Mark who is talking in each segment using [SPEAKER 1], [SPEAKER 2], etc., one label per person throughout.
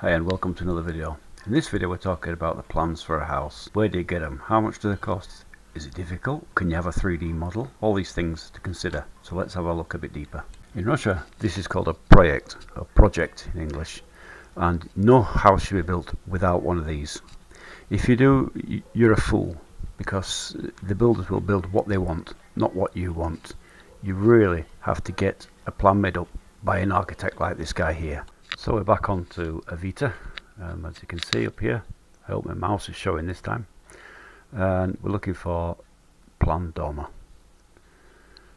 [SPEAKER 1] Hi and welcome to another video. In this video we're talking about the plans for a house. Where do you get them? How much do they cost? Is it difficult? Can you have a 3D model? All these things to consider. So let's have a look a bit deeper. In Russia this is called a project in English, and no house should be built without one of these. If you do, you're a fool, because the builders will build what they want, not what you want. You really have to get a plan made up by an architect like this guy here. So we're back onto Avita, as you can see up here. I hope my mouse is showing this time. And we're looking for Plan Dormer.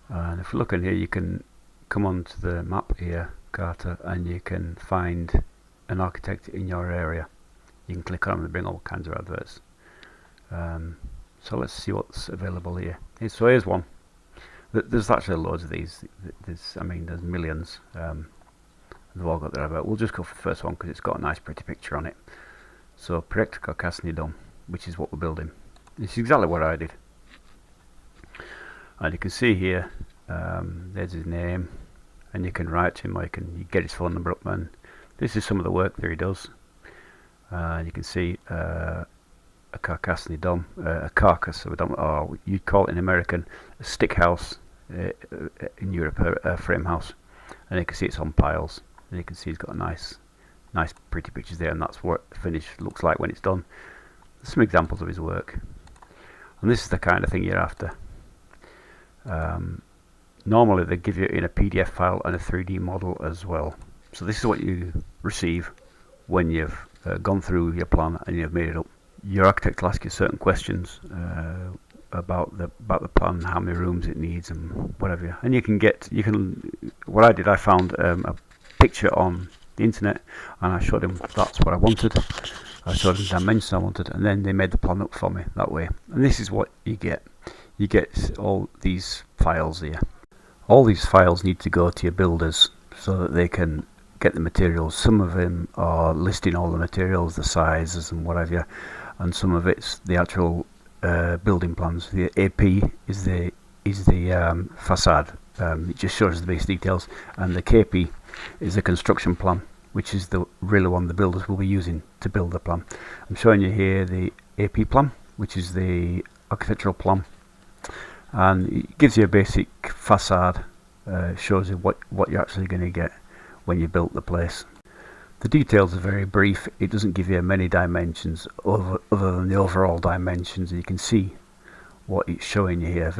[SPEAKER 1] And if you look in here, you can come onto the map here, Carta, and you can find an architect in your area. You can click on them and bring all kinds of adverts. So let's see what's available here. So here's one. There's actually loads of these. There's millions. They've all got their advert. We'll just go for the first one because it's got a nice pretty picture on it. So Project Karkasny Dom, which is what we're building. It's exactly what I did. And you can see here, there's his name, and you can write to him, or you get his phone number up, and this is some of the work that he does. You can see a Karkasny Dom, a carcass of a dom, or you'd call it in American a stick house, in Europe a frame house. And you can see it's on piles. And you can see he's got a nice pretty pictures there, and that's what the finish looks like when it's done. There's some examples of his work, and this is the kind of thing you're after. Normally they give you in a PDF file and a 3D model as well. So this is what you receive when you've gone through your plan and you've made it up. Your architect will ask you certain questions about the plan, how many rooms it needs and whatever, and what I did, I found a picture on the internet, and I showed him that's what I wanted. I showed him the dimensions I wanted, and then they made the plan up for me that way. And this is what you get. You get all these files here. All these files need to go to your builders so that they can get the materials. Some of them are listing all the materials, the sizes and whatever, and some of it's the actual building plans. The AP is the facade. It just shows the base details, and the KP is the construction plan, which is the real one the builders will be using to build the plan. I'm showing you here the AP plan, which is the architectural plan, and it gives you a basic facade, shows you what you're actually going to get when you built the place. The details are very brief. It doesn't give you many dimensions other than the overall dimensions. You can see what it's showing you here.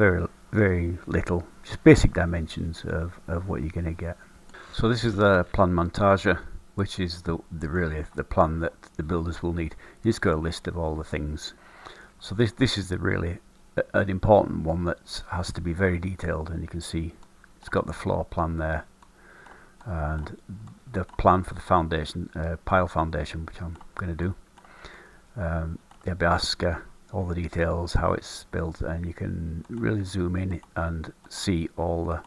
[SPEAKER 1] Very little, just basic dimensions of what you're going to get. So this is the plan montage, which is really the plan that the builders will need. It's got a list of all the things. So this is really an important one that has to be very detailed, and you can see it's got the floor plan there, and the plan for the foundation, pile foundation, which I'm going to do. The Abaska, all the details, how it's built, and you can really zoom in and see all the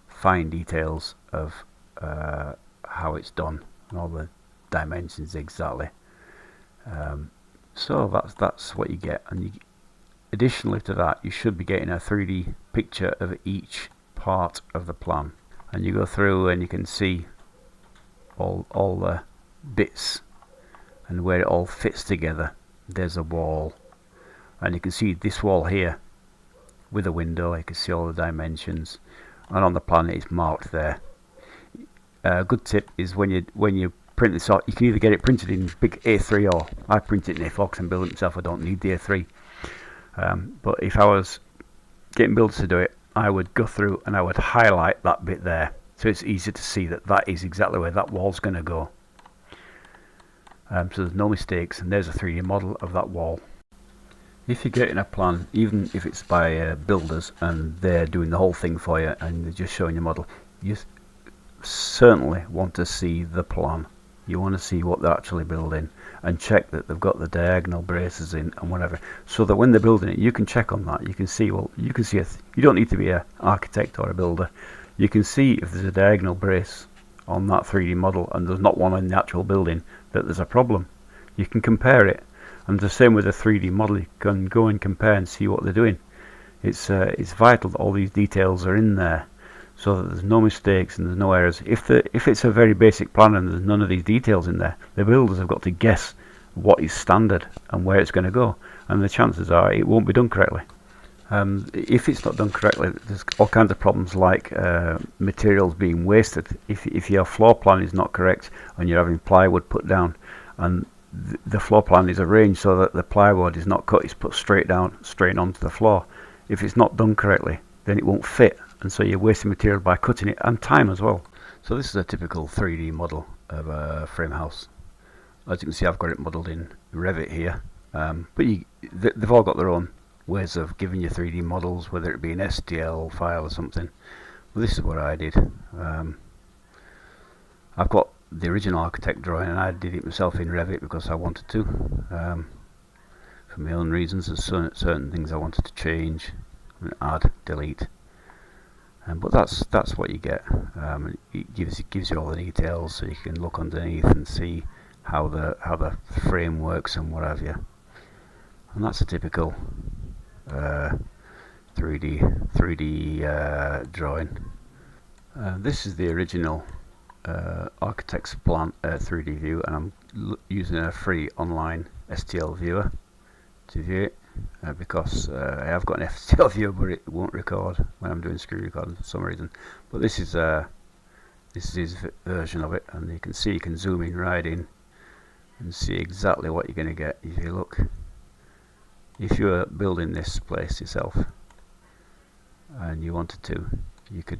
[SPEAKER 1] fine details of how it's done and all the dimensions exactly. So that's what you get, and additionally to that, you should be getting a 3D picture of each part of the plan, and you go through and you can see all the bits and where it all fits together. There's a wall, and you can see this wall here with a window. You can see all the dimensions, and on the plan it's marked there. A good tip is when you print this out, you can either get it printed in big A3, or I print it in A4 because I'm building it myself. I don't need the A3. But if I was getting builders to do it, I would go through and I would highlight that bit there, so it's easy to see that is exactly where that wall's going to go. So there's no mistakes, and there's a 3D model of that wall. If you're getting a plan, even if it's by builders and they're doing the whole thing for you and they're just showing you a model, you certainly want to see the plan. You want to see what they're actually building, and check that they've got the diagonal braces in and whatever, so that when they're building it you can check on that. You can see, you don't need to be an architect or a builder. You can see if there's a diagonal brace on that 3D model and there's not one in the actual building, that there's a problem. You can compare it, and the same with a 3D model. You can go and compare and see what they're doing. It's vital that all these details are in there, so that there's no mistakes and there's no errors. If it's a very basic plan and there's none of these details in there, the builders have got to guess what is standard and where it's going to go, and the chances are it won't be done correctly. If it's not done correctly, there's all kinds of problems like materials being wasted. If your floor plan is not correct and you're having plywood put down, and the floor plan is arranged so that the plywood is not cut, it's put straight onto the floor. If it's not done correctly, then it won't fit, and so you're wasting material by cutting it, and time as well. So this is a typical 3D model of a frame house. As you can see, I've got it modelled in Revit here, but they've all got their own ways of giving you 3D models, whether it be an STL file or something. Well, this is what I did. I've got the original architect drawing, and I did it myself in Revit because I wanted to, for my own reasons. There's certain things I wanted to change, add, delete, but that's what you get. It gives you all the details, so you can look underneath and see how the frame works and what have you. And that's a typical 3D drawing. This is the original architect's plan 3D view, and I'm using a free online STL viewer to view it, because I have got an STL viewer, but it won't record when I'm doing screen recording for some reason. But this is his version of it, and you can see, you can zoom in right in and see exactly what you're going to get. If you look, if you were building this place yourself and you wanted to, you could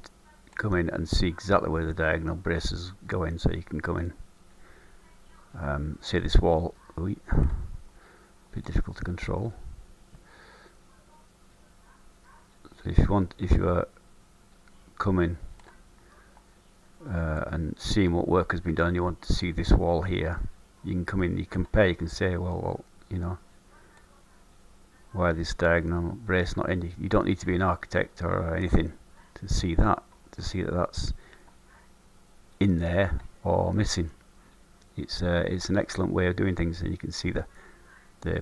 [SPEAKER 1] come in and see exactly where the diagonal braces go in, so you can come in, see this wall, a bit difficult to control. So if you are coming and seeing what work has been done, you want to see this wall here, you can come in, you compare, you can say, well, you know, why this diagonal brace not in. You don't need to be an architect or anything to see that that's in there or missing. It's an excellent way of doing things, and you can see the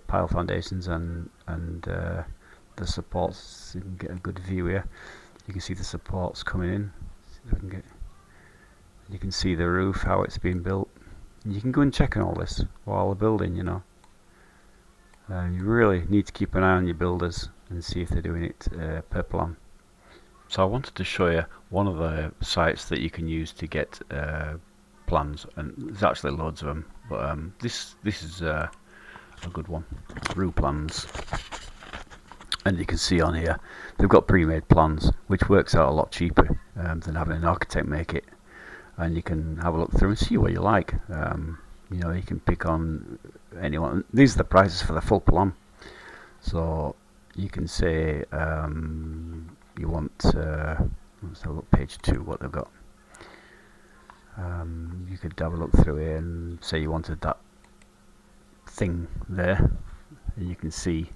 [SPEAKER 1] pile foundations and the supports. You can get a good view here. You can see the supports coming in. See if I can get. You can see the roof, how it's been built. And you can go and check on all this while the building, you know. You really need to keep an eye on your builders and see if they're doing it per plan. So I wanted to show you one of the sites that you can use to get plans, and there's actually loads of them, but this is a good one, Roo Plans. And you can see on here they've got pre-made plans, which works out a lot cheaper than having an architect make it, and you can have a look through and see what you like. You know, you can pick on anyone. These are the prices for the full plan, so you can say you want let's have a look, page 2, what they've got. You could have a look through here and say you wanted that thing there, and you can see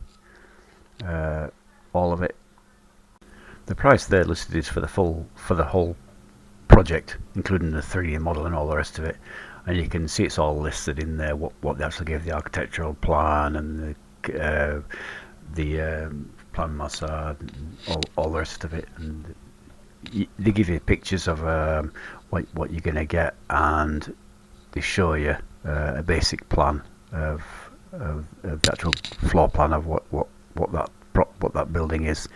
[SPEAKER 1] all of it. The price there listed is for the whole project, including the 3D model and all the rest of it, and you can see it's all listed in there, what they actually gave the architectural plan and the plan massage and all the rest of it, and they give you pictures of what you're going to get, and they show you a basic plan of the actual floor plan of what that building is.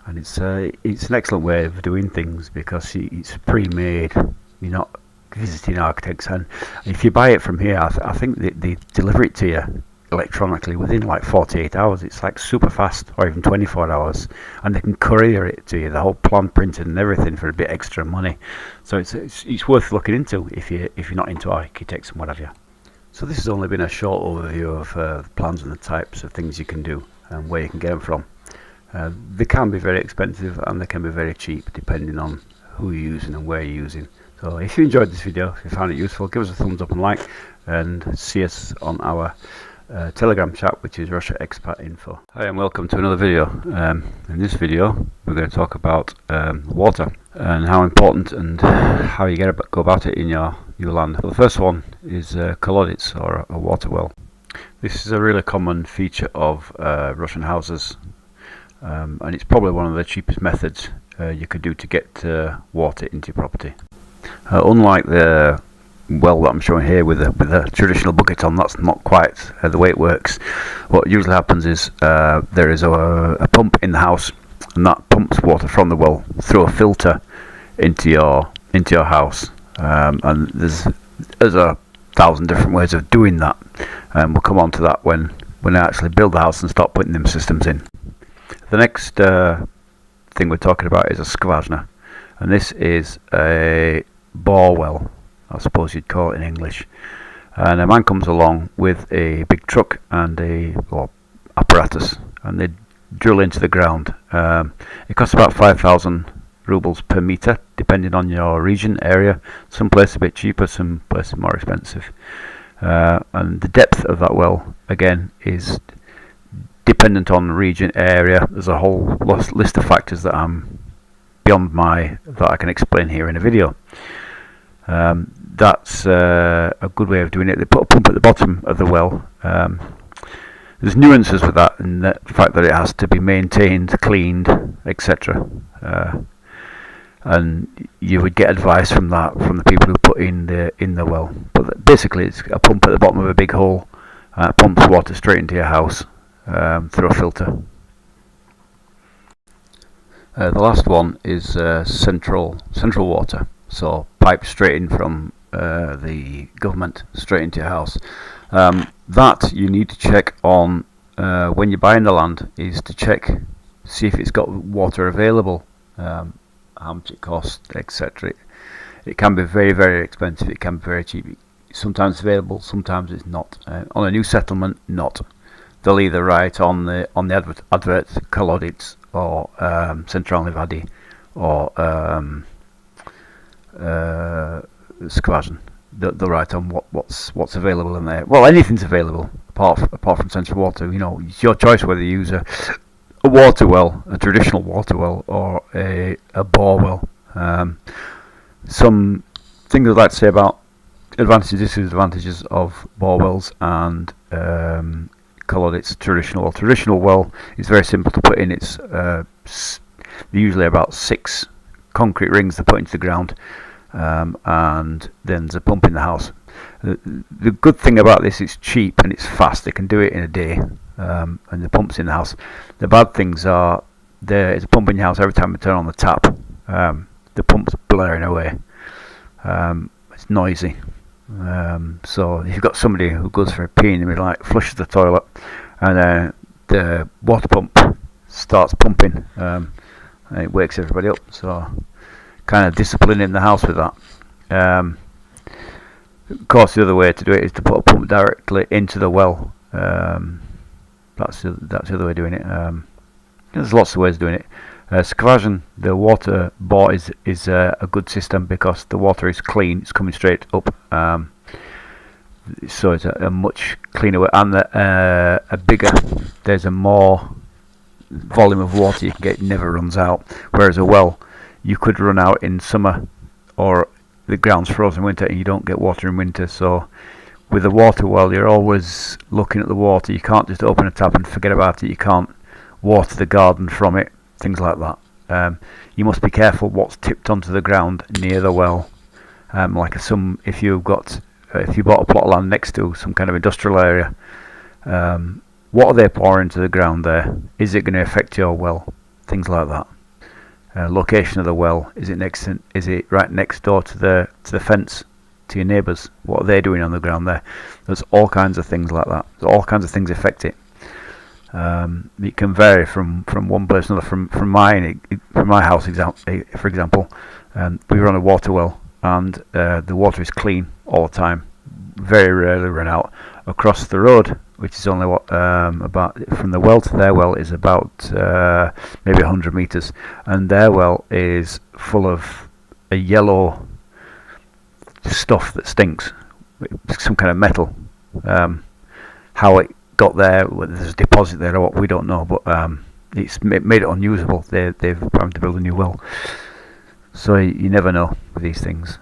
[SPEAKER 1] And it's an excellent way of doing things, because it's pre-made. You're not visiting architects, and if you buy it from here, I think they deliver it to you electronically within like 48 hours. It's like super fast, or even 24 hours, and they can courier it to you, the whole plan printed and everything, for a bit extra money. So it's worth looking into if you're not into architects and what have you. So this has only been a short overview of the plans and the types of things you can do and where you can get them from. They can be very expensive and they can be very cheap, depending on who you're using and where you're using. So if you enjoyed this video, if you found it useful, give us a thumbs up and like, and see us on our Telegram chat, which is Russia Expat Info. Hi and welcome to another video. In this video we're going to talk about water and how important and how you go about it in your land. So the first one is kolodets, or a water well. This is a really common feature of Russian houses, and it's probably one of the cheapest methods you could do to get water into your property. Unlike the well that I'm showing here with a traditional bucket on, that's not quite the way it works. What usually happens is there is a pump in the house, and that pumps water from the well through a filter into your house. And there's 1,000 different ways of doing that. We'll come on to that when I actually build the house and start putting them systems in. The next thing we're talking about is a skvadna, and this is a bore well, I suppose you'd call it in English. And a man comes along with a big truck and a apparatus, and they drill into the ground. It costs about 5,000 rubles per meter, depending on your region, area. Some places a bit cheaper, some places more expensive. And the depth of that well, again, is dependent on region, area. There's a whole list of factors that I'm beyond that I can explain here in a video. That's a good way of doing it. They put a pump at the bottom of the well. There's nuances with that, and the fact that it has to be maintained, cleaned, etc. And you would get advice from the people who put in the well. But basically, it's a pump at the bottom of a big hole, pumps water straight into your house through a filter. The last one is central water, so piped straight in from the government straight into your house. That you need to check on when you're buying the land, is to see if it's got water available, how much it costs, etc. It can be very, very expensive, it can be very cheap. Sometimes available, sometimes it's not. On a new settlement, not. They'll either write on the advert Kolodits or Centralny Vady or skvadna. They'll write on what's available in there. Well, anything's available apart from central water. You know, it's your choice whether you use a water well, a traditional water well, or a bore well. Some things I'd like to say about advantages, disadvantages of bore wells and Kolodits traditional well. Traditional well is very simple to put in. It's usually about 6 concrete rings they put into the ground, and then there's a pump in the house. The good thing about this, it's cheap and it's fast. They can do it in a day, and the pump's in the house. The bad things are there is a pump in your house every time you turn on the tap. The pump's blaring away. It's noisy. So if you've got somebody who goes for a pee and like flushes the toilet, and the water pump starts pumping, and it wakes everybody up. So kind of discipline in the house with that. Of course, the other way to do it is to put a pump directly into the well. That's the other way of doing it. There's lots of ways of doing it. Skvadna, the water bore is a good system because the water is clean. It's coming straight up. So it's a much cleaner way, and there's a more volume of water you can get. It never runs out. Whereas a well, you could run out in summer, or the ground's frozen in winter and you don't get water in winter. So with a water well, you're always looking at the water. You can't just open a tap and forget about it. You can't water the garden from it, things like that. You must be careful what's tipped onto the ground near the well. If you bought a plot of land next to some kind of industrial area, what are they pouring into the ground there? Is it going to affect your well? Things like that. Location of the well, is it right next door to the fence to your neighbours? What are they doing on the ground there? There's all kinds of things like that. All kinds of things affect it. It can vary from one place to another. From my house, for example, we run a water well, and the water is clean all the time. Very rarely run out. Across the road, which is only about from the well to their well, is about maybe 100 meters, and their well is full of a yellow stuff that stinks, some kind of metal. How it got there, whether there's a deposit there or what, we don't know, but it made it unusable. They've planned to build a new well, so you never know with these things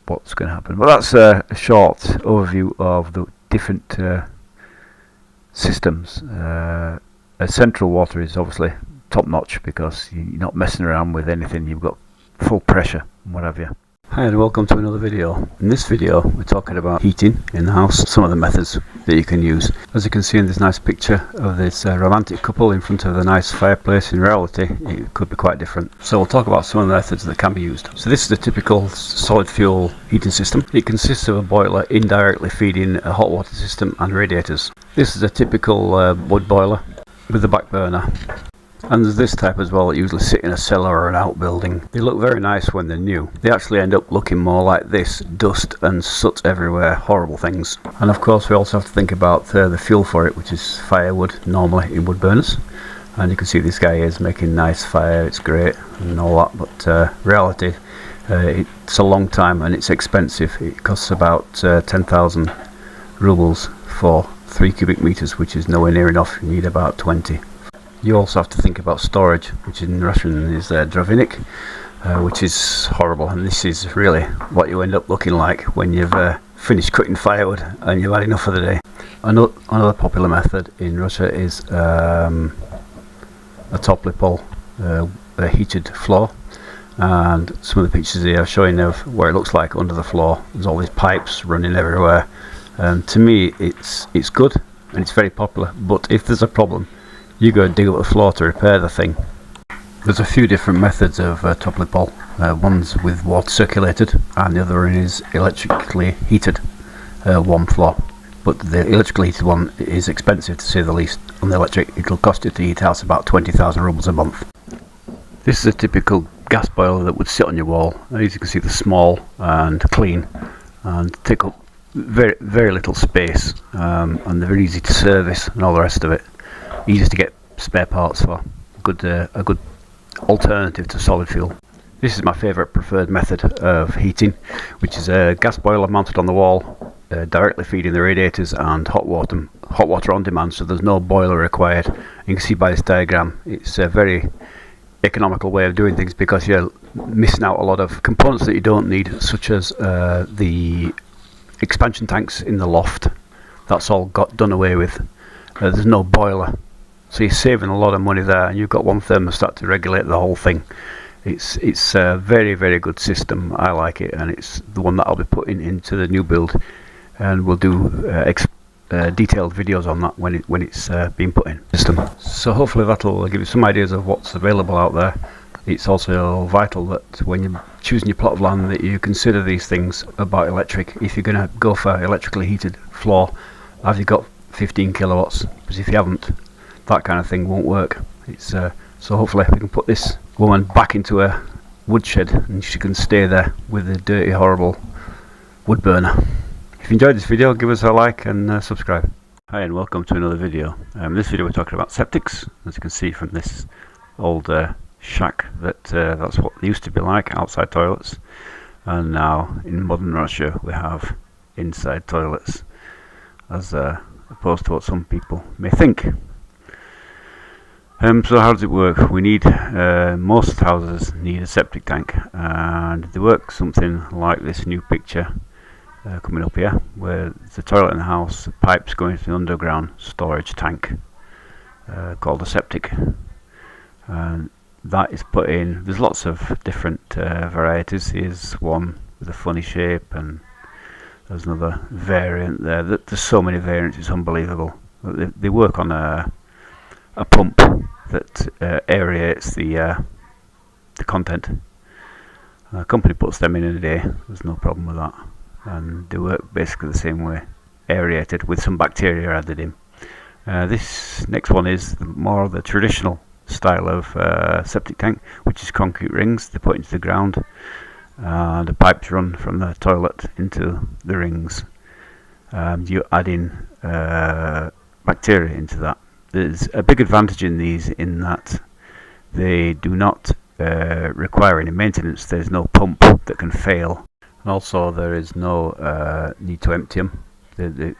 [SPEAKER 1] what's going to happen. But that's a short overview of the different systems. Central water is obviously top notch because you're not messing around with anything. You've got full pressure and what have you. Hi and welcome to another video. In this video we're talking about heating in the house, some of the methods that you can use. As you can see in this nice picture of this romantic couple in front of a nice fireplace, in reality it could be quite different. So we'll talk about some of the methods that can be used. So this is the typical solid fuel heating system. It consists of a boiler indirectly feeding a hot water system and radiators. This is a typical wood boiler with a back burner. And there's this type as well that usually sit in a cellar or an outbuilding. They look very nice when they're new. They actually end up looking more like this, dust and soot everywhere, horrible things. And of course we also have to think about the fuel for it, which is firewood, normally in wood burners. And you can see this guy is making nice fire, it's great and all that, but reality, it's a long time and it's expensive. It costs about 10,000 rubles for 3 cubic meters, which is nowhere near enough. You need about 20. You also have to think about storage, which in Russian is drovinik, which is horrible, and this is really what you end up looking like when you've finished cutting firewood and you've had enough for the day. Another popular method in Russia is a toply pole, a heated floor, and some of the pictures here are showing of where it looks like under the floor. There's all these pipes running everywhere. To me it's good and it's very popular, but if there's a problem, you go and dig up the floor to repair the thing. There's a few different methods of toply pole. One's with water circulated and the other one is electrically heated, warm floor. But the electrically heated one is expensive to say the least. On the electric, it'll cost you to heat house about 20,000 rubles a month. This is a typical gas boiler that would sit on your wall. As you can see, they're small and clean and take up very little space, and they're very easy to service and all the rest of it. Easy to get spare parts for. A good alternative to solid fuel. This is my favourite preferred method of heating, which is a gas boiler mounted on the wall, directly feeding the radiators and hot water on demand, so there's no boiler required. You can see by this diagram it's a very economical way of doing things because you're missing out a lot of components that you don't need, such as the expansion tanks in the loft. That's all got done away with. There's no boiler. So you're saving a lot of money there, and you've got one thermostat to regulate the whole thing. It's a very good system. I like it, and it's the one that I'll be putting into the new build, and we'll do detailed videos on that when it's being put in system. So hopefully that'll give you some ideas of what's available out there. It's also vital that when you're choosing your plot of land that you consider these things about electric. If you're going to go for electrically heated floor, have you got 15 kilowatts? Because if you haven't, that kind of thing won't work. So hopefully we can put this woman back into a woodshed and she can stay there with a dirty, horrible wood burner. If you enjoyed this video, give us a like and subscribe. Hi and welcome to another video. This video we're talking about septics. As you can see from this old shack, that's what they used to be like, outside toilets, and now in modern Russia we have inside toilets, as opposed to what some people may think. So how does it work? We need, most houses need a septic tank, and they work something like this new picture coming up here, where there's a toilet in the house, the pipes going to an underground storage tank called a septic, and that is put in. There's lots of different varieties. Here's one with a funny shape, and there's another variant there. There's so many variants, it's unbelievable. They work on a pump that aerates the content. A company puts them in a day. There's no problem with that, and they work basically the same way, aerated with some bacteria added in. This next one is more the traditional style of septic tank, which is concrete rings. They put into the ground, and the pipes run from the toilet into the rings. You add in bacteria into that. There's a big advantage in these in that they do not require any maintenance. There's no pump that can fail, and also there is no need to empty them. There's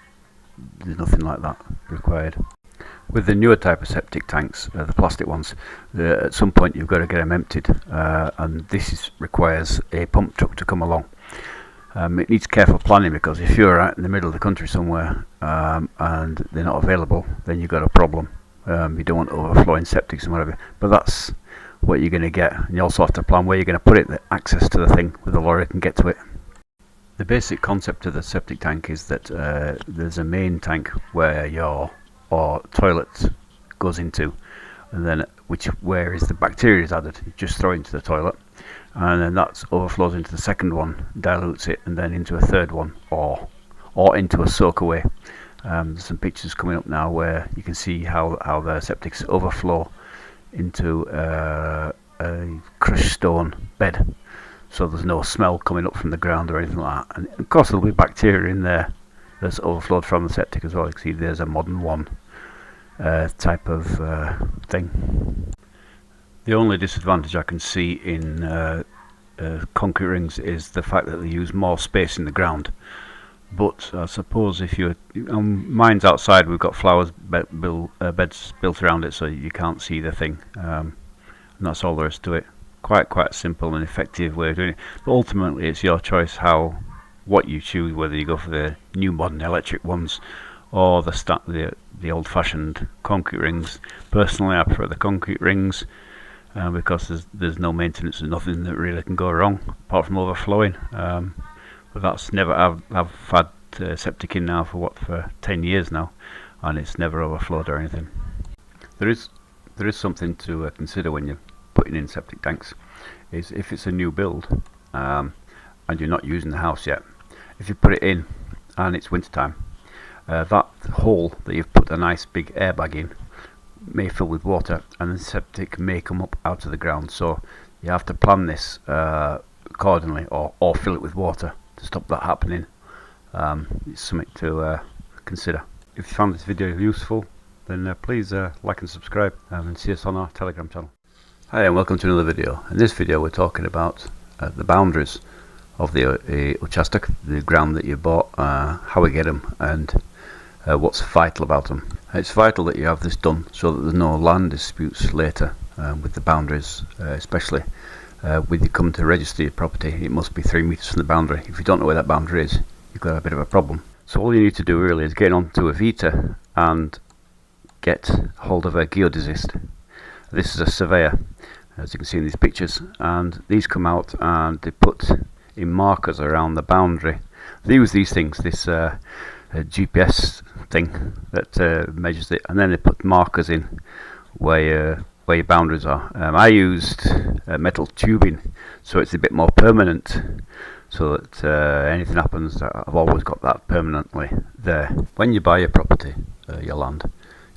[SPEAKER 1] nothing like that required. With the newer type of septic tanks, the plastic ones, at some point you've got to get them emptied, and this requires a pump truck to come along. It needs careful planning, because if you're out in the middle of the country somewhere and they're not available, then you've got a problem. You don't want overflowing septics and whatever, but that's what you're going to get. And you also have to plan where you're going to put it, the access to the thing where the lorry can get to it. The basic concept of the septic tank is that there's a main tank where your toilet goes into, and then where is the bacteria is added. You just throw it into the toilet, and then that overflows into the second one, dilutes it, and then into a third one, or into a soak away. There's some pictures coming up now where you can see how the septics overflow into a crushed stone bed, so there's no smell coming up from the ground or anything like that. And of course there'll be bacteria in there that's overflowed from the septic as well. You can see there's a modern one type of thing. The only disadvantage I can see in concrete rings is the fact that they use more space in the ground. But I suppose if mine's outside, we've got flowers beds built around it, so you can't see the thing, and that's all there is to it. Quite a simple and effective way of doing it. But ultimately, it's your choice what you choose, whether you go for the new modern electric ones or the old-fashioned concrete rings. Personally, I prefer the concrete rings because there's no maintenance and nothing that really can go wrong apart from overflowing. But that's never. I've had septic in now for 10 years now, and it's never overflowed or anything. There is something to consider when you're putting in septic tanks. Is if it's a new build and you're not using the house yet. If you put it in and it's winter time, that hole that you've put a nice big airbag in may fill with water, and the septic may come up out of the ground. So you have to plan this accordingly, or fill it with water to stop that happening. It's something to consider. If you found this video useful, then please like and subscribe, and see us on our Telegram channel. Hi, and welcome to another video. In this video we're talking about the boundaries of the uchastic, the ground that you bought, how we get them, and what's vital about them. It's vital that you have this done so that there's no land disputes later with the boundaries, especially when you come to register your property. It must be 3 meters from the boundary. If you don't know where that boundary is, you've got a bit of a problem. So all you need to do really is get onto Avita and get hold of a geodesist. This is a surveyor, as you can see in these pictures, and these come out and they put in markers around the boundary. They use these things, this GPS thing that measures it, and then they put markers in where your boundaries are. I used metal tubing, so it's a bit more permanent, so that anything happens, I've always got that permanently there. When you buy your property, your land,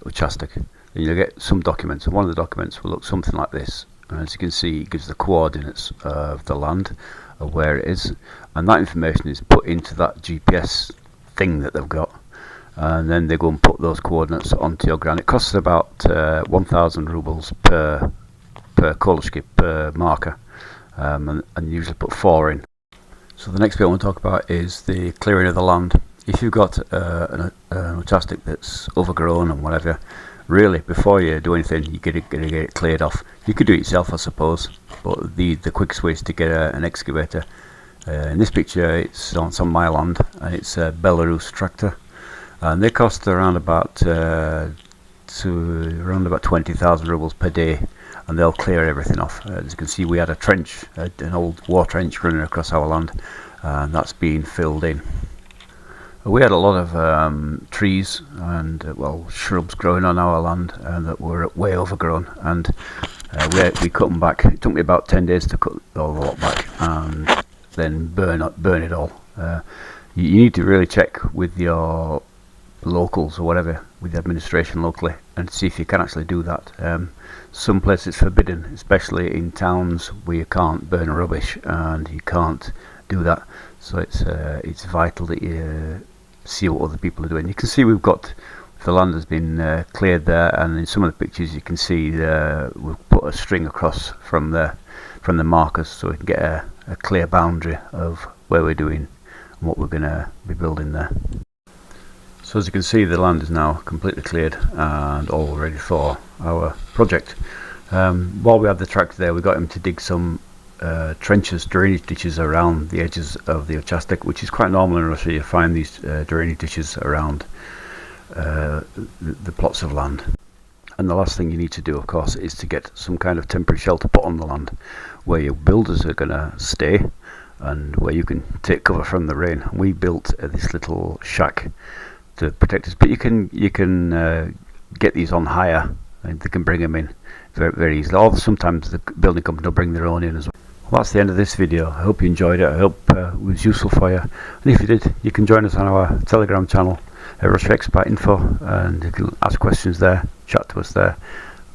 [SPEAKER 1] or chastic, then you'll get some documents, and one of the documents will look something like this. And as you can see, it gives the coordinates of the land, of where it is, and that information is put into that GPS thing that they've got, and then they go and put those coordinates onto your ground. It costs about 1,000 rubles per kolishki, per marker, and usually put 4 in. So the next bit I want to talk about is the clearing of the land. If you've got an uchastic that's overgrown and whatever, really, before you do anything, you get it cleared off. You could do it yourself, I suppose, but the quickest way is to get an excavator. In this picture, it's on my land, and it's a Belarus tractor, and they cost around about 20,000 rubles per day, and they'll clear everything off. As you can see, we had a trench, an old war trench running across our land, and that's being filled in. We had a lot of trees and shrubs growing on our land, and that were way overgrown, and we cut them back. It took me about 10 days to cut all the lot back and then burn it all. You need to really check with your locals or whatever, with the administration locally, and see if you can actually do that. Some places it's forbidden, especially in towns where you can't burn rubbish, and you can't do that. So it's vital that you see what other people are doing. You can see the land has been cleared there, and in some of the pictures you can see we've put a string across from the markers, so we can get a clear boundary of where we're doing and what we're going to be building there. So as you can see, the land is now completely cleared and all ready for our project. While we had the tractor there, we got him to dig some trenches, drainage ditches around the edges of the uchastic, which is quite normal in Russia. You find these drainage ditches around the plots of land. And the last thing you need to do, of course, is to get some kind of temporary shelter put on the land where your builders are going to stay and where you can take cover from the rain. We built this little shack to protect us, but you can get these on hire, and they can bring them in very, very easily. Or sometimes the building company will bring their own in as well. Well, that's the end of this video. I hope you enjoyed it. I hope it was useful for you. And if you did, you can join us on our Telegram channel, Rush Expert Info, and you can ask questions there, chat to us there,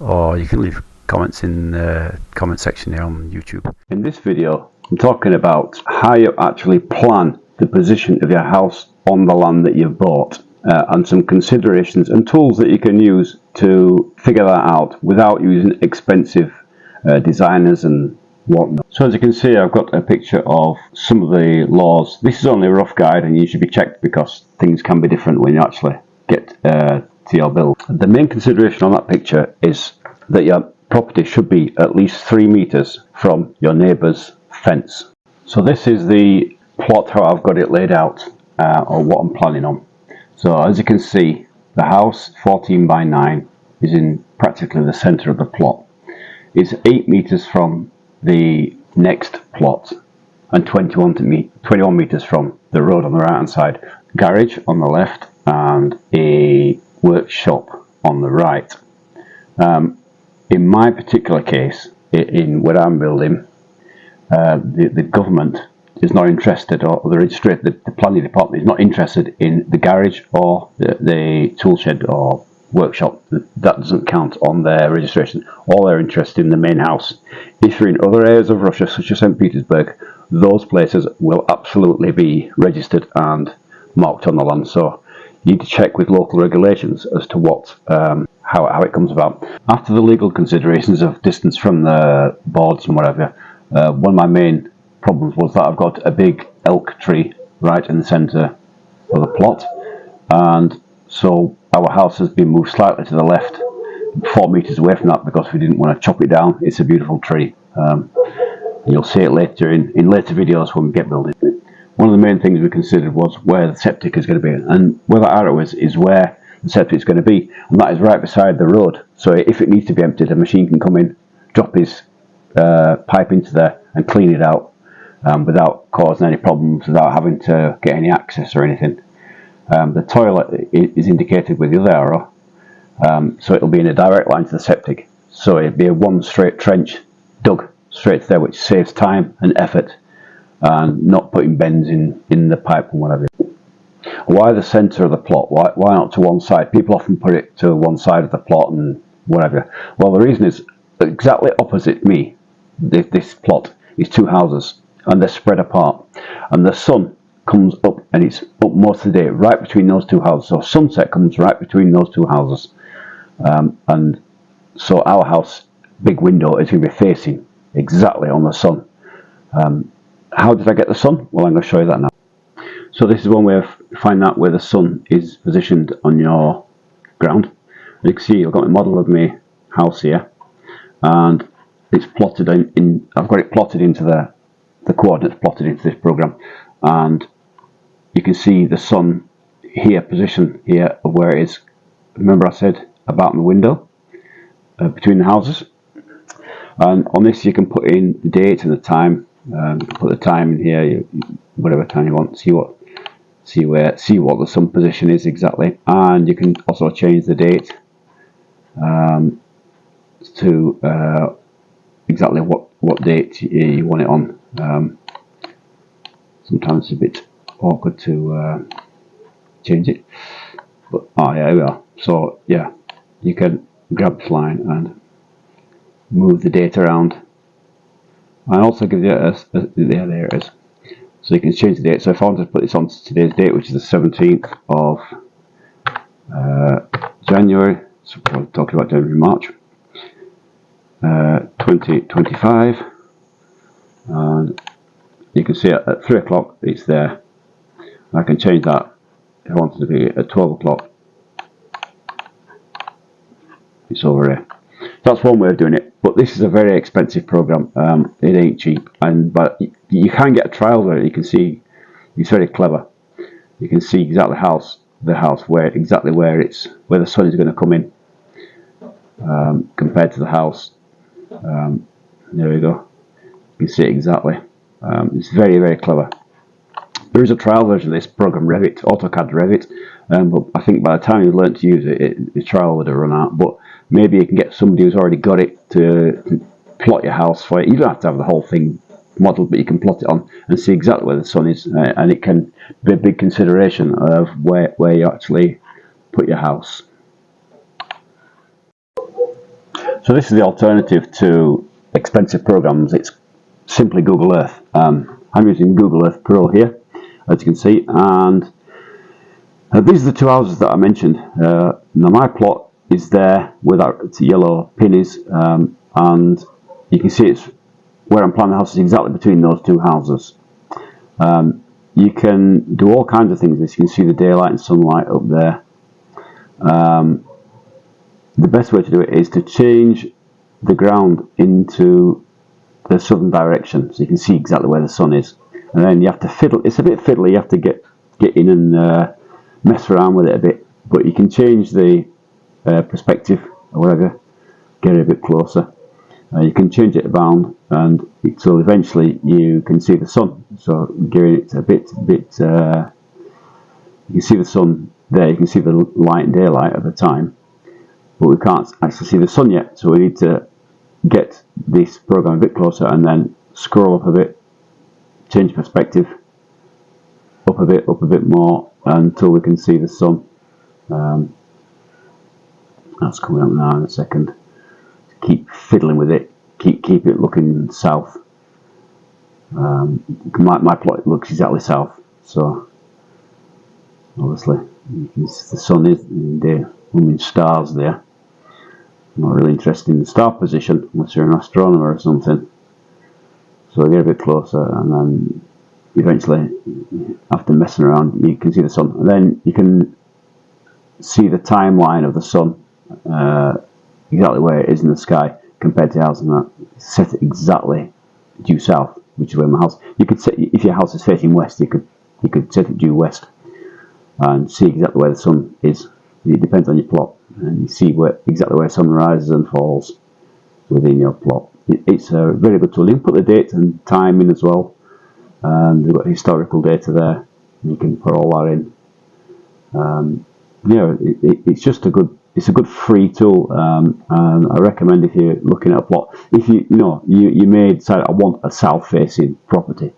[SPEAKER 1] or you can leave comments in the comment section here on YouTube. In this video, I'm talking about how you actually plan the position of your house on the land that you've bought, and some considerations and tools that you can use to figure that out without using expensive designers and whatnot. So as you can see, I've got a picture of some of the laws. This is only a rough guide, and you should be checked because things can be different when you actually get to your build. The main consideration on that picture is that your property should be at least 3 meters from your neighbour's fence. So this is the plot, how I've got it laid out, or what I'm planning on. So as you can see, the house 14 by 9 is in practically the centre of the plot. It's 8 meters from the next plot and 21 meters from the road on the right hand side, garage on the left and a workshop on the right. In my particular case, in where I'm building, the government is not interested, or the planning department is not interested in the garage or the tool shed or workshop. That doesn't count on their registration. All they're interested in the main house. If you're in other areas of Russia, such as St. Petersburg, those places will absolutely be registered and marked on the land. So you need to check with local regulations as to what how it comes about. After the legal considerations of distance from the boards and whatever, one of my main problems was that I've got a big elk tree right in the centre of the plot, and so our house has been moved slightly to the left, 4 meters away from that, because we didn't want to chop it down. It's a beautiful tree. You'll see it later in later videos when we get building. One of the main things we considered was where the septic is going to be, and where that arrow is where the septic is going to be, and that is right beside the road. So if it needs to be emptied, a machine can come in, drop his pipe into there and clean it out without causing any problems, without having to get any access or anything. The toilet is indicated with the other arrow, so it'll be in a direct line to the septic. So it'll be a one straight trench dug straight to there, which saves time and effort, and not putting bends in the pipe and whatever. Why the centre of the plot? Why not to one side? People often put it to one side of the plot and whatever. Well, the reason is exactly opposite me. This plot is 2 houses, and they're spread apart, and the sun comes up, and it's up most of the day right between those 2 houses. So sunset comes right between those 2 houses, and so our house, big window, is going to be facing exactly on the sun. How did I get the sun? Well, I'm going to show you that now. So this is one way of finding out where the sun is positioned on your ground. You can see I've got a model of my house here, and it's plotted in. I've got it plotted into the coordinates plotted into this program, and you can see the sun here, position here of where it is. Remember I said about the window between the houses, and on this you can put in the date and the time. You can put the time in here, whatever time you want. See what the sun position is exactly, and you can also change the date to exactly what date you want it on. Sometimes it's a bit awkward to change it, but yeah, here we are. So yeah, you can grab this line and move the date around, and also give you there it is. So you can change the date. So if I want to put this on today's date, which is the 17th of January, so we're talking about January, March 2025, and you can see at 3 o'clock it's there. I can change that if I wanted to be at 12 o'clock. It's over here. That's one way of doing it, but this is a very expensive program. It ain't cheap, but you can get a trial where you can see. It's very clever. You can see exactly the house where the sun is going to come in, compared to the house. There we go. You can see it exactly. It's very, very clever. There is a trial version of this program, Revit, AutoCAD Revit, but I think by the time you learn to use it, the trial would have run out. But maybe you can get somebody who's already got it to plot your house for you. You don't have to have the whole thing modelled, but you can plot it on and see exactly where the sun is, and it can be a big consideration of where you actually put your house. So this is the alternative to expensive programs. It's simply Google Earth. I'm using Google Earth Pro here, as you can see, and these are the two houses that I mentioned. Now my plot is there where that yellow pin is, and you can see it's where I'm planning the house is exactly between those two houses. You can do all kinds of things. You can see the daylight and sunlight up there. The best way to do it is to change the ground into the southern direction, so you can see exactly where the sun is. And then you have to fiddle. It's a bit fiddly. You have to get in and mess around with it a bit. But you can change the perspective or whatever. Get it a bit closer. You can change it around, and so eventually you can see the sun. So gearing it a bit. You can see the sun there. You can see the light and daylight at the time, but we can't actually see the sun yet. So we need to get this program a bit closer, and then scroll up a bit, change perspective, up a bit more, until we can see the sun. That's coming up now in a second. Keep fiddling with it. Keep it looking south. My plot looks exactly south, so obviously the sun is in the stars there. I'm not really interested in the star position unless you're an astronomer or something. So I get a bit closer, and then eventually, after messing around, you can see the sun. And then you can see the timeline of the sun, exactly where it is in the sky compared to the house, and that set it exactly due south, which is where my house. You could set, if your house is facing west, you could set it due west and see exactly where the sun is. It depends on your plot, and you see exactly where sun rises and falls within your plot. It's a very good tool. You can put the date and time in as well, and we've got historical data there. You can put all that in. It's just a good free tool, and I recommend if you're looking at a plot, if you may decide I want a south-facing property,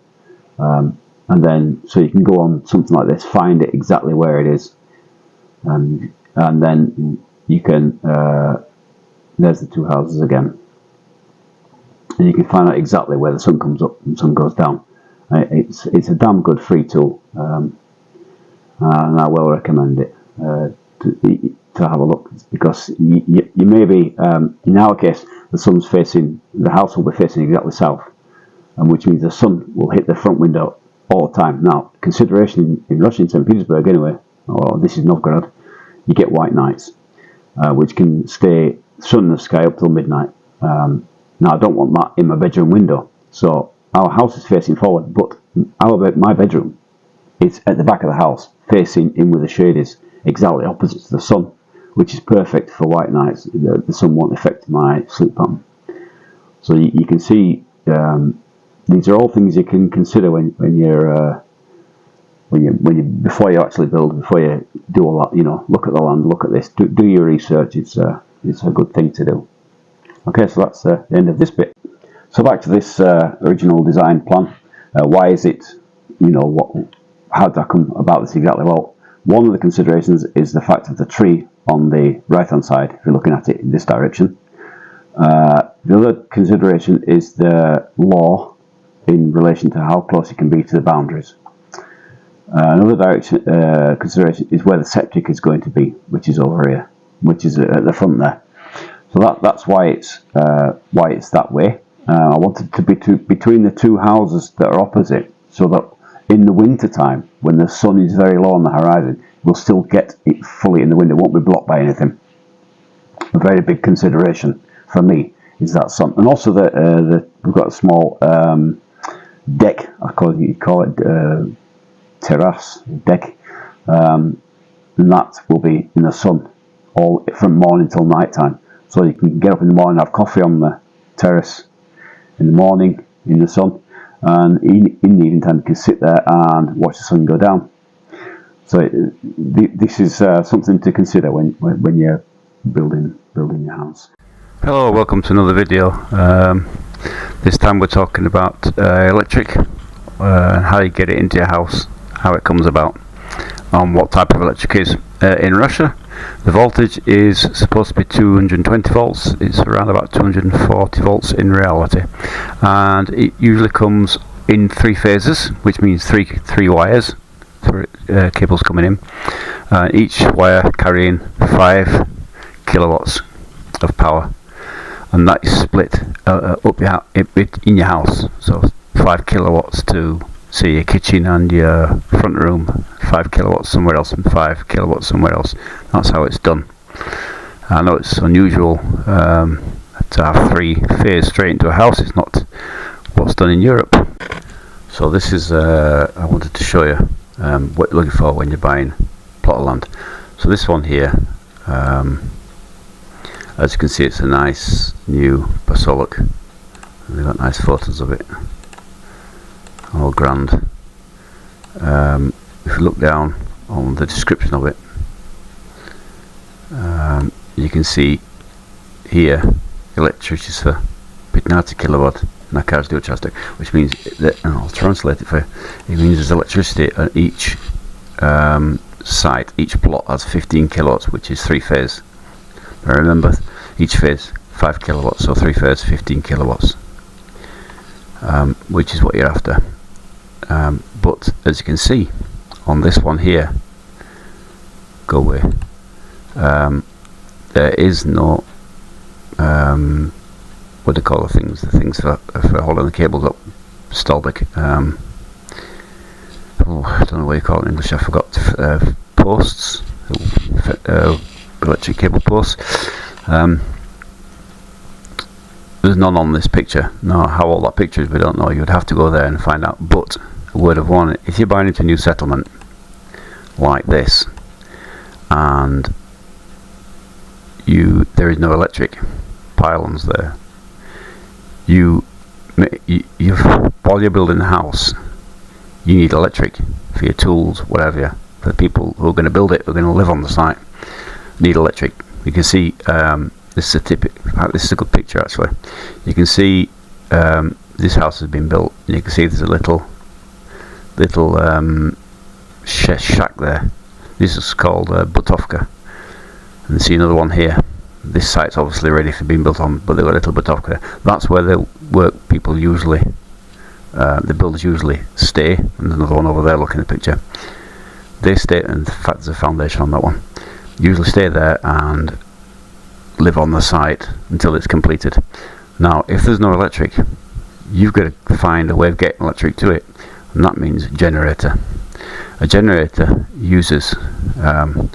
[SPEAKER 1] and then so you can go on something like this, find it exactly where it is, and then you can. There's the two houses again, and you can find out exactly where the sun comes up and the sun goes down. It's a damn good free tool, and I will recommend it to have a look, because you may be, in our case, the house will be facing exactly south, and which means the sun will hit the front window all the time. Now, consideration in Russia and St. Petersburg anyway, or this is Novgorod, you get white nights, which can stay sun in the sky up till midnight. Now, I don't want that in my bedroom window, so our house is facing forward, but my bedroom is at the back of the house, facing in where the shade is, exactly opposite to the sun, which is perfect for white nights. The sun won't affect my sleep pattern. So you can see these are all things you can consider when you before you actually build, before you do all that. Look at the land, look at this, do your research. It's a good thing to do. Okay, so that's the end of this bit. So back to this original design plan. Why is it? How did I come about this exactly? Well, one of the considerations is the fact of the tree on the right-hand side, if you're looking at it in this direction. The other consideration is the law in relation to how close it can be to the boundaries. Another consideration is where the septic is going to be, which is over here, which is at the front there. So that's why it's that way. I wanted to be between the two houses that are opposite, so that in the winter time, when the sun is very low on the horizon, we'll still get it fully in the window. It won't be blocked by anything. A very big consideration for me is that sun, and also we've got a small deck. You call it terrace deck, and that will be in the sun all from morning till night time.
[SPEAKER 2] So you can get up in the morning, have coffee on the terrace in the morning in the sun, and in the evening time you can sit there and watch the sun go down. So this is something to consider when you're building your house.
[SPEAKER 1] Hello, welcome to another video. This time we're talking about electric, how you get it into your house, how it comes about, and what type of electric is. In Russia, the voltage is supposed to be 220 volts. It's around about 240 volts in reality, and it usually comes in 3 phases, which means three wires, cables coming in, each wire carrying 5 kilowatts of power, and that is split up in your house. So 5 kilowatts to say your kitchen and your front room, 5 kilowatts somewhere else, and 5 kilowatts somewhere else. That's how it's done. I know it's unusual to have 3 phases straight into a house. It's not what's done in Europe. So this is I wanted to show you what you're looking for when you're buying a plot of land. So this one here, as you can see, it's a nice new basalt. They've got nice photos of it, all grand. If you look down on the description of it, you can see here electricity is for 15 kilowatt na każdy участок, which means that, and I'll translate it for you, it means there's electricity at each site. Each plot has 15 kilowatts, which is 3 phase. Now remember, each phase 5 kilowatts, so 3 phase 15 kilowatts, which is what you're after. But as you can see on this one here, go away, there is no what do you call the things for holding the cables up, stalbic, I don't know what you call it in English, I forgot. Posts, electric cable posts. There's none on this picture. Now, how old that picture is, we don't know. You'd have to go there and find out. But a word of warning: if you're buying into a new settlement like this, and there is no electric pylons there, while you're building the house, you need electric for your tools, whatever. For the people who are going to build it, who are going to live on the site, need electric. You can see this is a good picture actually. You can see this house has been built, and you can see there's a little shack there. This is called Butovka, and you see another one here. This site's obviously ready for being built on, but they've got a little Butovka. That's where the people usually, the builders usually stay. And there's another one over there, looking at the picture. They stay, and in fact there's a foundation on that one. Usually stay there and live on the site until it's completed. Now, if there's no electric, you've got to find a way of getting electric to it, and that means a generator. A generator uses around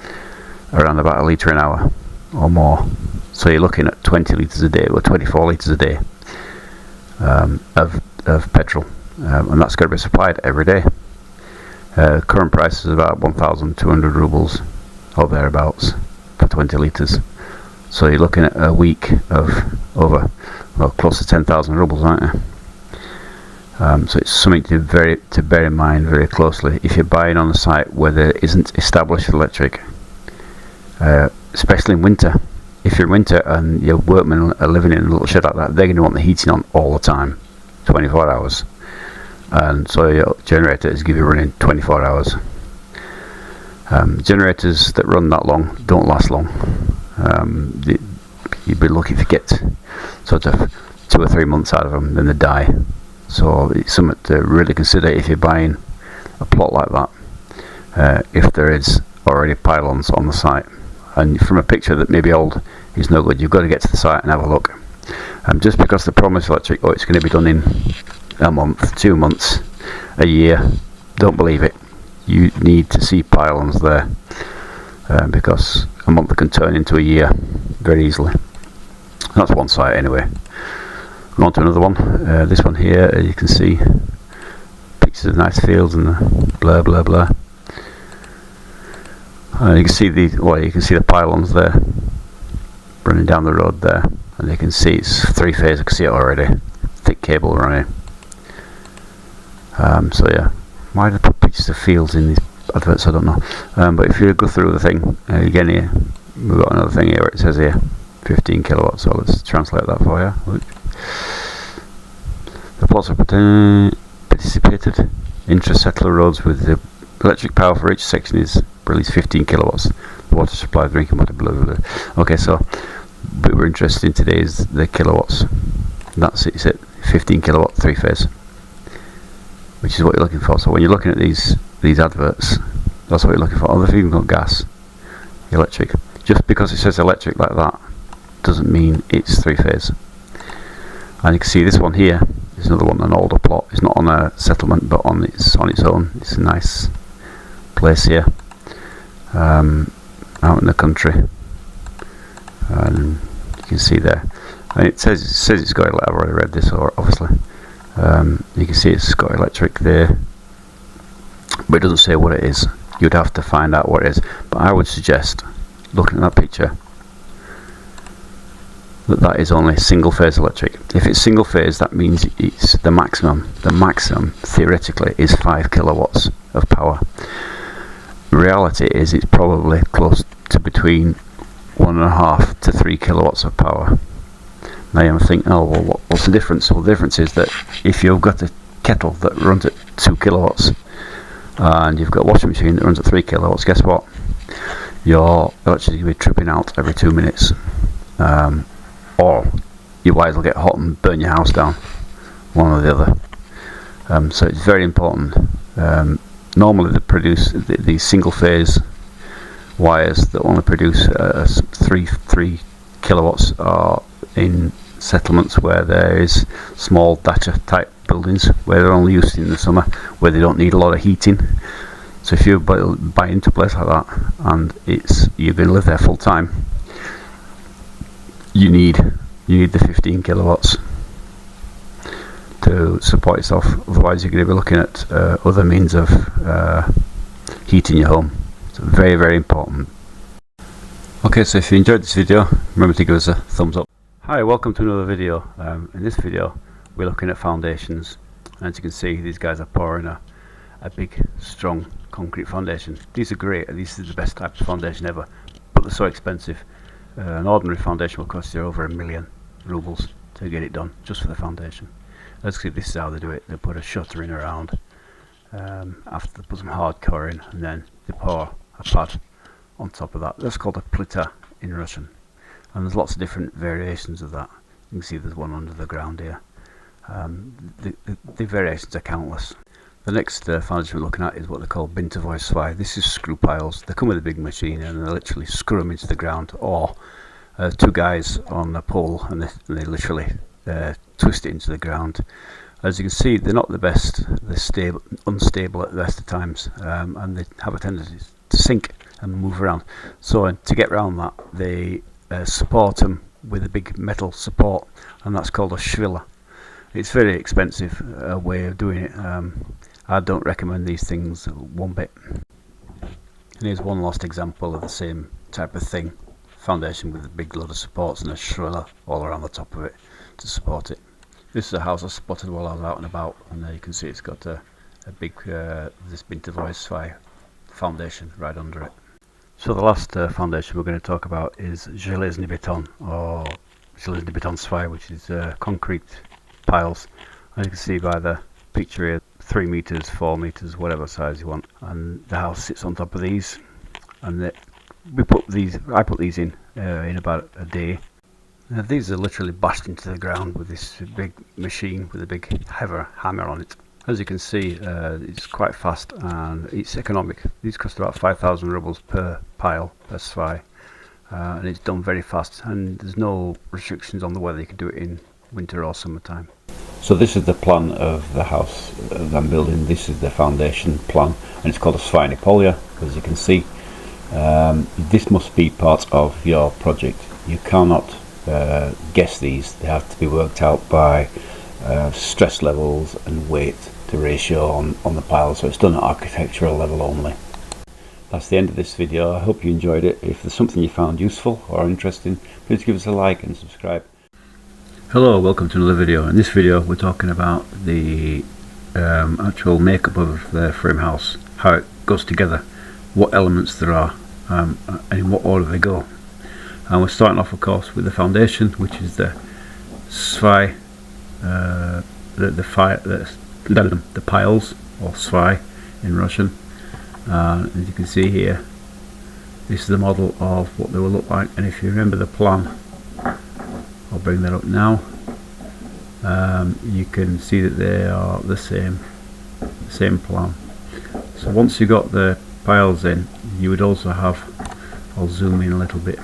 [SPEAKER 1] about 1 litre an hour or more, so you're looking at 20 litres a day, or 24 litres a day of petrol, and that's got to be supplied every day. Current price is about 1,200 rubles or thereabouts for 20 litres. So you're looking at a week of over, well, close to 10,000 rubles, aren't you? So it's something to bear in mind very closely if you're buying on a site where there isn't established electric, especially in winter. If you're in winter and your workmen are living in a little shed like that, they're going to want the heating on all the time, 24 hours. And so your generator is going to be running 24 hours. Generators that run that long don't last long. You'd be lucky to get sort of 2 or 3 months out of them, then they die. So it's something to really consider if you're buying a plot like that, if there is already pylons on the site. And from a picture that may be old is no good. You've got to get to the site and have a look. Just because they promise electric, it's going to be done in a month, 2 months, a year, don't believe it. You need to see pylons there, because a month can turn into a year very easily. That's one site anyway. On to another one. This one here, you can see pictures of nice fields and blah blah blah. You can see the pylons there. running down the road there, and you can see it's 3-phase. I can see it already, thick cable running. So yeah, why do they put pictures of fields in these adverts? I don't know. But if you go through the thing again here, we've got another thing here where it says here 15 kilowatts. So let's translate that for you. The plots are participated intra-settler roads with the electric power for each section is released 15 kilowatts. The water supply, drinking water, blah blah blah. Okay, so but we're interested in today is the kilowatts. That's it. It's it. 15 kilowatt 3-phase, which is what you're looking for. So when you're looking at these adverts, that's what you're looking for. Oh, they've even got gas, electric. Just because it says electric like that doesn't mean it's 3-phase. And you can see this one here. There's another one, an older plot. It's not on a settlement, but on its own. It's a nice place here, out in the country, and you can see there. And it says it's got. I've already read this, obviously. You can see it's got electric there, but it doesn't say what it is. You'd have to find out what it is. But I would suggest, looking at that picture, that is only single phase electric. If it's single phase, that means it's the maximum. The maximum theoretically is 5 kilowatts of power. Reality is it's probably close to between 1.5 to 3 kilowatts of power. Now you might think, oh well, what's the difference? Well, the difference is that if you've got a kettle that runs at 2 kilowatts and you've got a washing machine that runs at 3 kilowatts, guess what? Your electricity will be tripping out every 2 minutes. Or your wires will get hot and burn your house down, one or the other. So it's very important. Normally they produce these single phase wires that only produce 3 kilowatts are in settlements where there is small dacha type buildings where they're only used in the summer, where they don't need a lot of heating. So if you buy into a place like that and you're going to live there full time, you need the 15 kilowatts to support yourself. Otherwise you're going to be looking at other means of heating your home. It's very, very important. Okay, so if you enjoyed this video, remember to give us a thumbs up. Hi, welcome to another video. In this video we're looking at foundations, and as you can see, these guys are pouring a big strong concrete foundation. These are great. This is the best type of foundation ever, but they're so expensive. An ordinary foundation will cost you over 1 million rubles to get it done, just for the foundation. Let's see, this is how they do it. They put a shutter in around, after they put some hardcore in, and then they pour a pad on top of that. That's called a plita in Russian, and there's lots of different variations of that. You can see there's one under the ground here. The variations are countless. The next foundation we're looking at is what they call bintavoy svai. This is screw piles. They come with a big machine and they literally screw them into the ground, or 2 guys on a pole, and they literally twist it into the ground. As you can see, they're not the best. They're unstable at the best of times, and they have a tendency to sink and move around. So to get around that, they support them with a big metal support, and that's called a shvilla. It's very expensive way of doing it. I don't recommend these things one bit. And here's one last example of the same type of thing. Foundation with a big load of supports and a shvilla all around the top of it to support it. This is a house I spotted while I was out and about, and there you can see it's got a big this bintavoy svai foundation right under it. So the last foundation we're going to talk about is Железный beton, or Железный beton svai, which is concrete piles. As you can see by the picture here, 3 meters, 4 meters, whatever size you want, and the house sits on top of these, and I put these in about a day. These are literally bashed into the ground with this big machine with a big hammer on it. As you can see, it's quite fast and it's economic. These cost about 5,000 rubles per pile, per svai, and it's done very fast, and there's no restrictions on the weather. You can do it in winter or summertime. So this is the plan of the house that I'm building. This is the foundation plan, and it's called a svai polya, as you can see. This must be part of your project. You cannot guess these. They have to be worked out by stress levels and weight to ratio on the pile, so it's done at architectural level only. that's the end of this video. I hope you enjoyed it. If there's something you found useful or interesting, please give us a like and subscribe. Hello, welcome to another video. In this video we're talking about the actual makeup of the frame house, how it goes together, what elements there are, and in what order they go. And we're starting off, of course, with the foundation, which is the svai, the piles, or svai in Russian. As you can see here, this is the model of what they will look like. And if you remember the plan, I'll bring that up now. You can see that they are the same plan. So once you got the piles in, you would also have, I'll zoom in a little bit,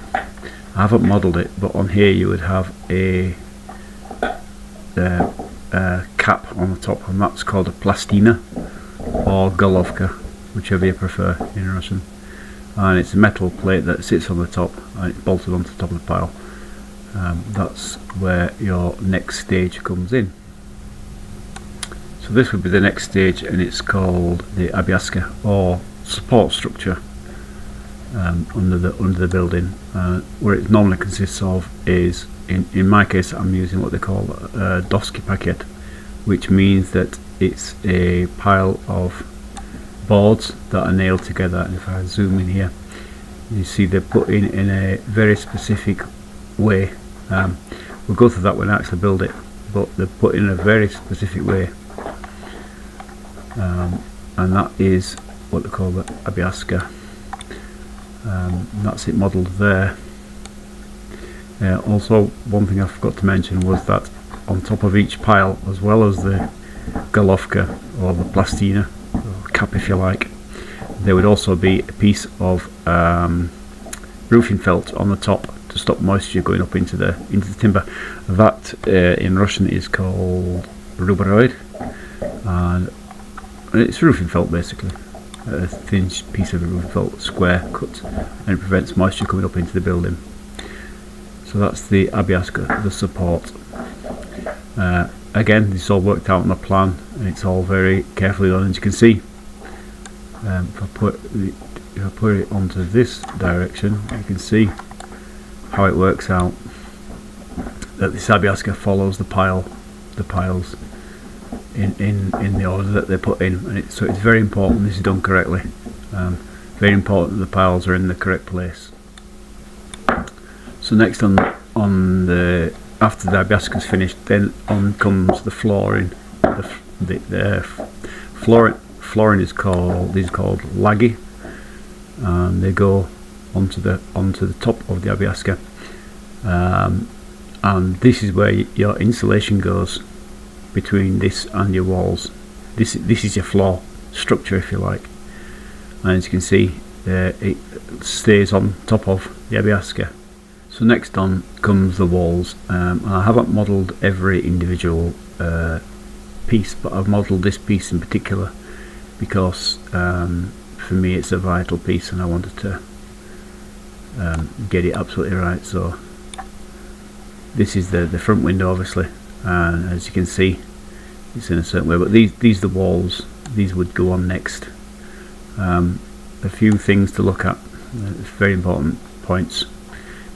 [SPEAKER 1] I haven't modelled it, but on here you would have a cap on the top, and that's called a plastina or golovka, whichever you prefer in Russian. And it's a metal plate that sits on the top and it's bolted onto the top of the pile. That's where your next stage comes in. So this would be the next stage, and it's called the obyaska, or support structure, under the building. What it normally consists of is, in my case, I'm using what they call a doski packet, which means that it's a pile of boards that are nailed together. And if I zoom in here, you see they're put in a very specific way. We'll go through that when I actually build it, but they're put in a very specific way, and that is what they call the obyaska. That's it modelled there. Also, one thing I forgot to mention was that on top of each pile, as well as the golovka or the plastina, or cap if you like, there would also be a piece of roofing felt on the top to stop moisture going up into the timber. That in Russian is called ruberoid, and it's roofing felt basically. A thin piece of roofing felt, square cut, and it prevents moisture coming up into the building. So that's the obyaska, the support. Again, this is all worked out on the plan, and it's all very carefully done. As you can see, if I put it onto this direction, you can see how it works out, that this obyaska follows the piles in the order that they're put in, and so it's very important this is done correctly. Very important that the piles are in the correct place. So next on the after the obyaska is finished, then on comes the flooring. The flooring is called lagi, and they go onto the top of the obyaska, and this is where your insulation goes between this and your walls. This is your floor structure, if you like, and as you can see, it stays on top of the obyaska. So next on comes the walls. I haven't modelled every individual piece, but I've modelled this piece in particular because for me it's a vital piece, and I wanted to get it absolutely right. So this is the front window, obviously, and as you can see, it's in a certain way, but these are the walls. These would go on next. A few things to look at, very important points.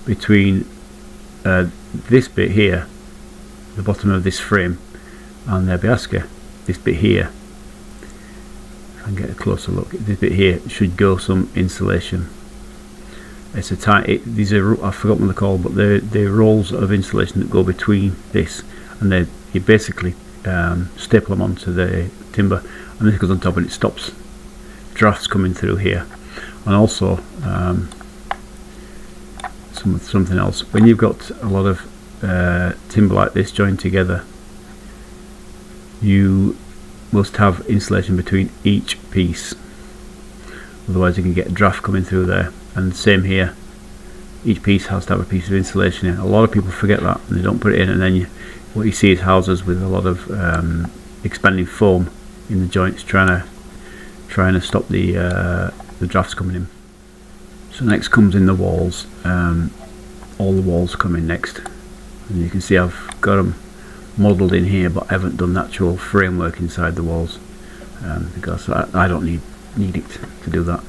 [SPEAKER 1] Between this bit here, the bottom of this frame, and the obyaska, this bit here, if I can get a closer look, this bit here should go some insulation. It's a tight. These are, I've forgotten what they're called, but they're rolls of insulation that go between this, and you basically staple them onto the timber, and this goes on top, and it stops drafts coming through here. And also something else, when you've got a lot of timber like this joined together, you must have insulation between each piece, otherwise you can get a draft coming through there. And same here, each piece has to have a piece of insulation in. A lot of people forget that and they don't put it in, and then what you see is houses with a lot of expanding foam in the joints, trying to stop the drafts coming in. So next comes in the walls. All the walls come in next, and you can see I've got them modelled in here, but I haven't done the actual framework inside the walls because I don't need it to do that.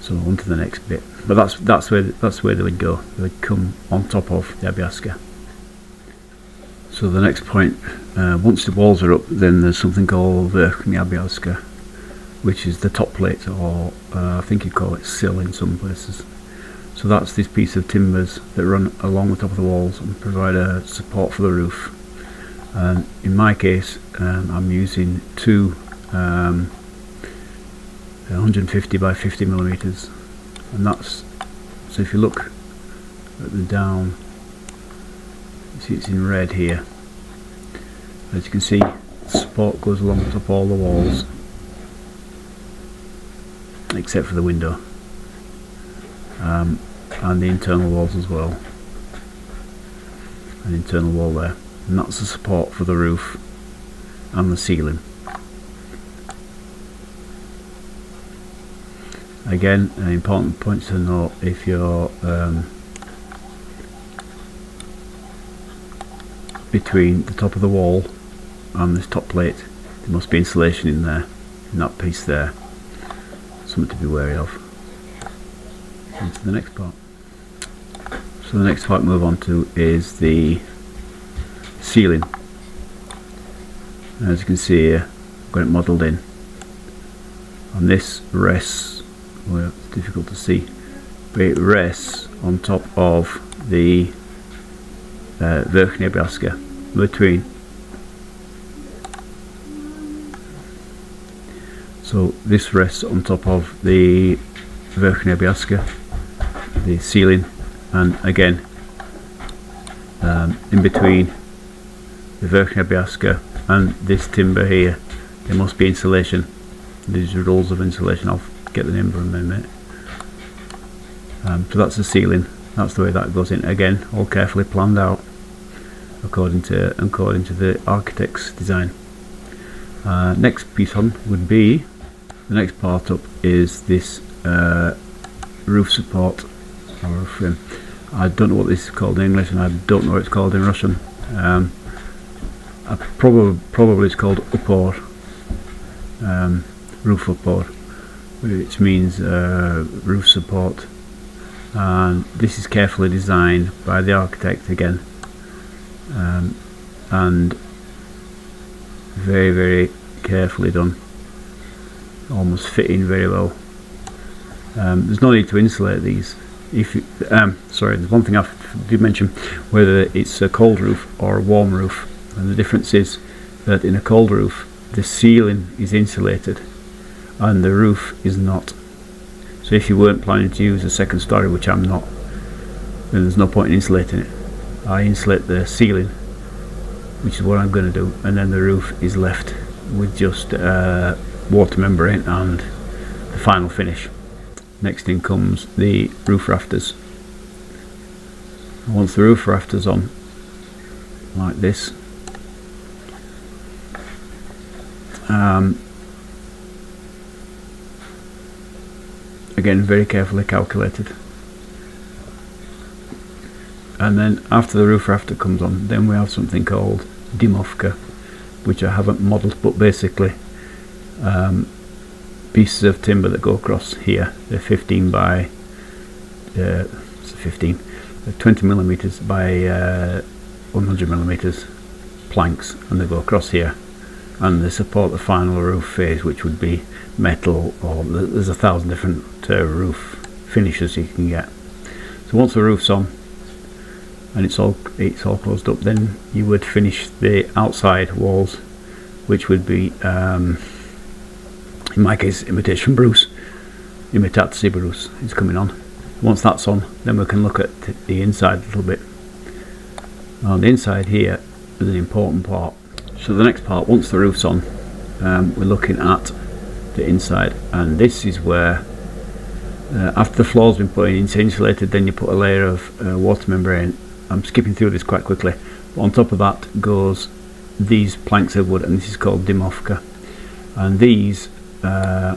[SPEAKER 1] So on to the next bit. But that's where they would go. They would come on top of the Abiaska. So the next point, once the walls are up, then there's something called the Abiaska, which is the top plate, or I think you call it sill in some places. So that's this piece of timbers that run along the top of the walls and provide a support for the roof. And in my case, I'm using two 150 by 50 millimeters, and that's, so if you look at the down, you see it's in red here. As you can see, support goes along the top of all the walls except for the window, and the internal walls as well, an internal wall there, and that's the support for the roof and the ceiling. Again, an important point to note: if you're between the top of the wall and this top plate, there must be insulation in there, in that piece there. Something to be wary of. On to the next part. So the next part we move on to is the ceiling. As you can see here, I've got it modelled in, and this rests, well, it's difficult to see, but it rests on top of the Verkhnaya Abiaska, between. So this rests on top of the Verkhnaya Abiaska, the ceiling, and again in between the Verkhnaya Abiaska and this timber here, there must be insulation. These are rolls of insulation. I'll get the number in a minute. So that's the ceiling. That's the way that goes in. Again, all carefully planned out according to the architect's design. Next piece on would be, the next part up is this roof support or roof frame. I don't know what this is called in English, and I don't know what it's called in Russian. Probably it's called uppor, roof uppor, which means roof support. And this is carefully designed by the architect again, and very, very carefully done, almost fitting very well. There's no need to insulate these. If you, sorry, there's one thing I did mention, whether it's a cold roof or a warm roof, and the difference is that in a cold roof the ceiling is insulated and the roof is not. So if you weren't planning to use a second story, which I'm not, then there's no point in insulating it. I insulate the ceiling, which is what I'm going to do, and then the roof is left with just water membrane and the final finish. Next in comes the roof rafters. Once the roof rafters on like this, again very carefully calculated, and then after the roof rafter comes on, then we have something called dimovka, which I haven't modelled, but basically pieces of timber that go across here. They're 15 by 20 millimeters by 100 millimeters planks, and they go across here, and they support the final roof phase, which would be metal, or there's 1,000 different roof finishes you can get. So once the roof's on and it's all closed up, then you would finish the outside walls, which would be in my case imitation Bruce, imitat Bruce is coming on. Once that's on, then we can look at the inside a little bit. Now the inside here is an important part. So the next part, once the roof's on, we're looking at the inside, and this is where after the floor's been put in, it's insulated, then you put a layer of water membrane. I'm skipping through this quite quickly. On top of that goes these planks of wood, and this is called dimovka, and these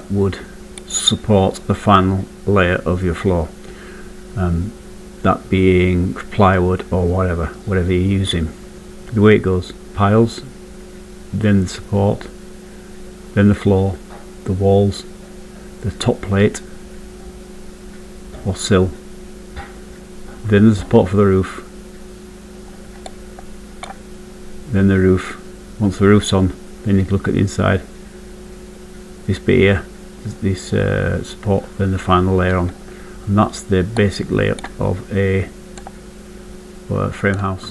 [SPEAKER 1] would support the final layer of your floor, that being plywood or whatever you're using. The way it goes: piles, then the support, then the floor, the walls, the top plate, or sill. Then the support for the roof. Then the roof. Once the roof's on, then you can look at the inside. This bit here, this support, then the final layer on. And that's the basic layout of a frame house.